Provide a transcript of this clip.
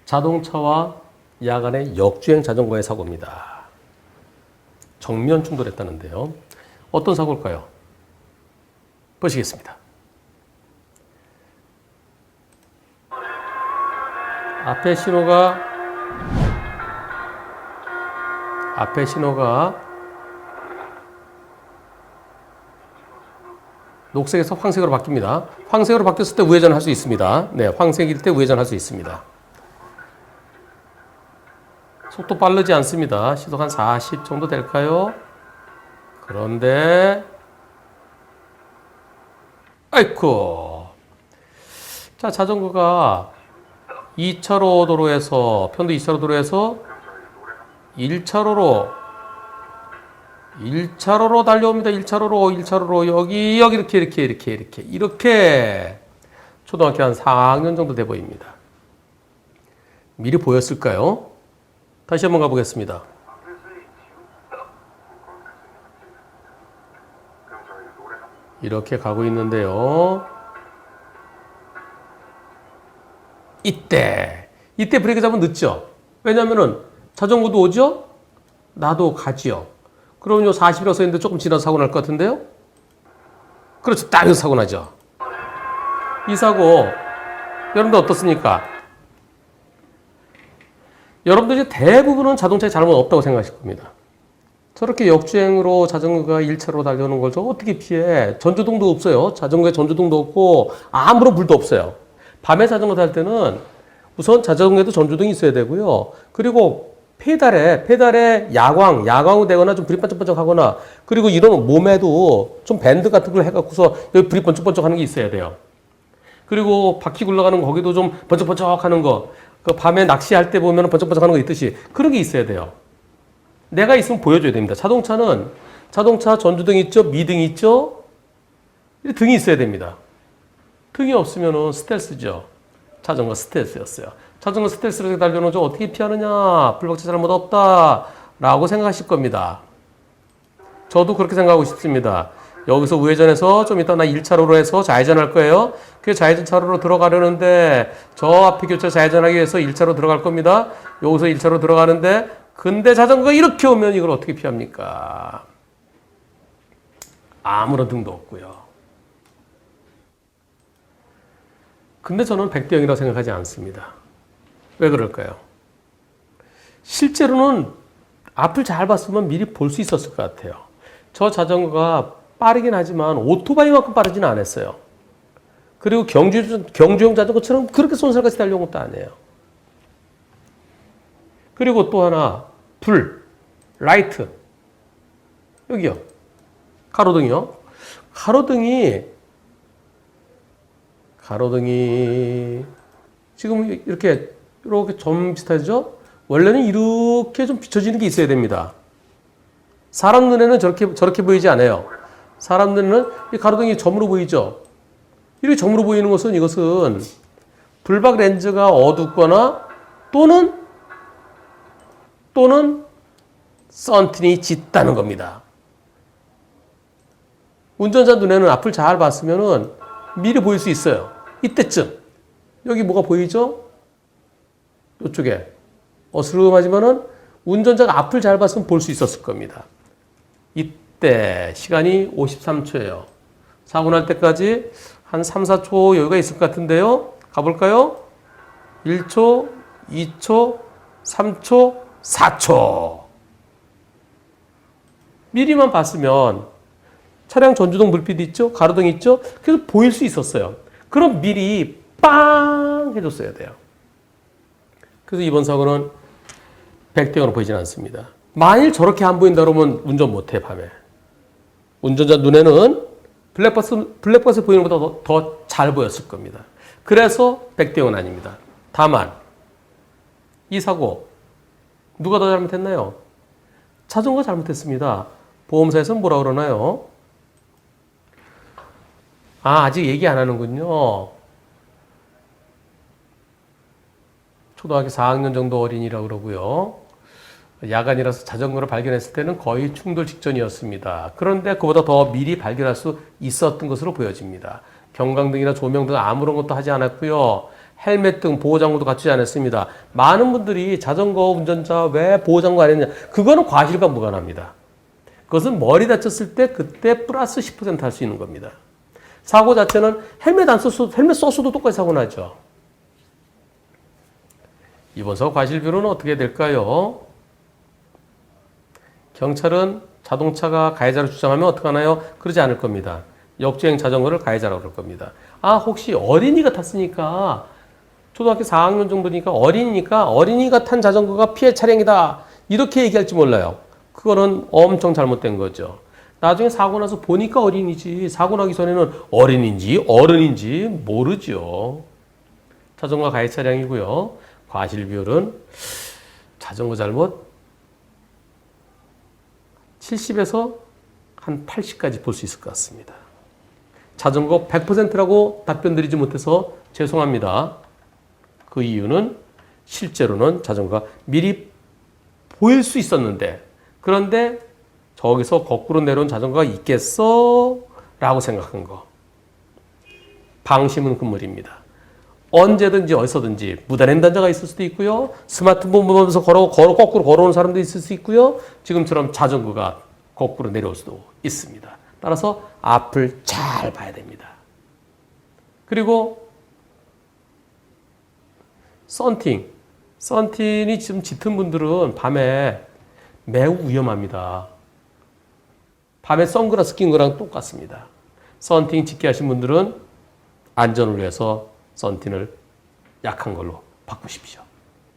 자동차와 야간의 역주행 자전거의 사고입니다. 정면 충돌했다는데요. 어떤 사고일까요? 보시겠습니다. 앞에 신호가 녹색에서 황색으로 바뀝니다. 황색으로 바뀌었을 때 우회전할 수 있습니다. 네, 황색일 때 우회전할 수 있습니다. 속도 빠르지 않습니다. 시속 한 40 정도 될까요? 그런데 아이쿠. 자, 자전거가 2차로 도로에서 편도 2차로 도로에서 1차로로 달려옵니다. 1차로로 여기 이렇게 초등학교 한 4학년 정도 돼 보입니다. 미리 보였을까요? 다시 한번 가보겠습니다. 이렇게 가고 있는데요. 이때 브레이크 잡으면 늦죠? 왜냐면은 자전거도 오죠? 나도 가지요. 그러면 요 40이라고 써있는데 조금 지나서 사고 날 것 같은데요? 그렇죠. 딱 여기서 사고 나죠. 이 사고, 여러분들 어떻습니까? 여러분들이 대부분은 자동차에 잘못 없다고 생각하실 겁니다. 저렇게 역주행으로 자전거가 1차로 달려오는 걸 저 어떻게 피해? 전조등도 없어요. 자전거에 전조등도 없고 아무런 불도 없어요. 밤에 자전거 탈 때는 우선 자전거에도 전조등이 있어야 되고요. 그리고 페달에 야광이 되거나 좀 불이 번쩍번쩍 하거나, 그리고 이런 몸에도 좀 밴드 같은 걸 해갖고서 여기 불이 번쩍번쩍 하는 게 있어야 돼요. 그리고 바퀴 굴러가는 거 거기도 좀 번쩍번쩍 하는 거, 그 밤에 낚시할 때 보면 번쩍번쩍 하는 거 있듯이 그런 게 있어야 돼요. 내가 있으면 보여줘야 됩니다. 자동차 전조등 있죠? 미등 있죠? 등이 있어야 됩니다. 등이 없으면은 스텔스죠. 자전거 스텔스였어요. 자전거 스텔스를 달려놓죠. 어떻게 피하느냐? 불박차 잘못 없다. 라고 생각하실 겁니다. 저도 그렇게 생각하고 싶습니다. 여기서 우회전해서 좀 이따 나 1차로로 해서 좌회전할 거예요. 그 좌회전 차로로 들어가려는데 저 앞에 교차 좌회전하기 위해서 1차로 들어갈 겁니다. 여기서 1차로 들어가는데 근데 자전거가 이렇게 오면 이걸 어떻게 피합니까? 아무런 등도 없고요. 근데 저는 100대 0이라고 생각하지 않습니다. 왜 그럴까요? 실제로는 앞을 잘 봤으면 미리 볼 수 있었을 것 같아요. 저 자전거가 빠르긴 하지만 오토바이만큼 빠르지는 않았어요. 그리고 경주용 자전거처럼 그렇게 쏜살같이 달려온 것도 아니에요. 그리고 또 하나, 라이트. 여기요. 가로등이요. 가로등이 지금 이렇게 점 비슷하죠? 원래는 이렇게 좀 비춰지는 게 있어야 됩니다. 사람 눈에는 저렇게 보이지 않아요. 사람 눈에는 이 가로등이 점으로 보이죠? 이렇게 점으로 보이는 이것은 불박 렌즈가 어둡거나 또는 썬팅이 짙다는 겁니다. 운전자 눈에는 앞을 잘 봤으면은 미리 보일 수 있어요. 이때쯤. 여기 뭐가 보이죠? 이쪽에. 어스름하지만은 운전자가 앞을 잘 봤으면 볼 수 있었을 겁니다. 이때 시간이 53초예요. 사고 날 때까지 한 3, 4초 여유가 있을 것 같은데요. 가볼까요? 1초, 2초, 3초, 4초. 미리만 봤으면 차량 전조등 불빛 있죠? 가로등 있죠? 그래서 보일 수 있었어요. 그럼 미리 빵 해줬어야 돼요. 그래서 이번 사고는 100대 0으로 보이진 않습니다. 만일 저렇게 안 보인다 그러면 운전 못해, 밤에. 운전자 눈에는 블랙박스 보이는 것보다 더 잘 보였을 겁니다. 그래서 100대 0은 아닙니다. 다만 이 사고 누가 더 잘못했나요? 자전거가 잘못했습니다. 보험사에서는 뭐라 그러나요? 아직 얘기 안 하는군요. 초등학교 4학년 정도 어린이라고 그러고요. 야간이라서 자전거를 발견했을 때는 거의 충돌 직전이었습니다. 그런데 그보다 더 미리 발견할 수 있었던 것으로 보여집니다. 경광등이나 조명등 아무런 것도 하지 않았고요. 헬멧 등 보호장구도 갖추지 않았습니다. 많은 분들이 자전거 운전자 왜 보호장구 안 했냐. 그거는 과실과 무관합니다. 그것은 머리 다쳤을 때 그때 플러스 10% 할 수 있는 겁니다. 사고 자체는 헬멧 썼어도 똑같이 사고 나죠. 이번 사고 과실 비율은 어떻게 될까요? 경찰은 자동차가 가해자를 주장하면 어떡하나요? 그러지 않을 겁니다. 역주행 자전거를 가해자라고 그럴 겁니다. 아, 혹시 어린이가 탔으니까 초등학교 4학년 정도니까 어린이가 탄 자전거가 피해 차량이다. 이렇게 얘기할지 몰라요. 그거는 엄청 잘못된 거죠. 나중에 사고 나서 보니까 어린이지 사고 나기 전에는 어린인지 어른인지 모르죠. 자전거 가해 차량이고요. 과실 비율은 자전거 잘못 70에서 한 80까지 볼 수 있을 것 같습니다. 자전거 100%라고 답변 드리지 못해서 죄송합니다. 그 이유는 실제로는 자전거가 미리 보일 수 있었는데 그런데 저기서 거꾸로 내려온 자전거가 있겠어? 라고 생각한 거. 방심은 금물입니다. 언제든지 어디서든지 무단횡단자가 있을 수도 있고요. 스마트폰 보면서 거꾸로 걸어오는 사람도 있을 수 있고요. 지금처럼 자전거가 거꾸로 내려올 수도 있습니다. 따라서 앞을 잘 봐야 됩니다. 그리고 썬팅이 좀 짙은 분들은 밤에 매우 위험합니다. 밤에 선글라스 낀 거랑 똑같습니다. 썬팅 짙게 하신 분들은 안전을 위해서 썬팅을 약한 걸로 바꾸십시오.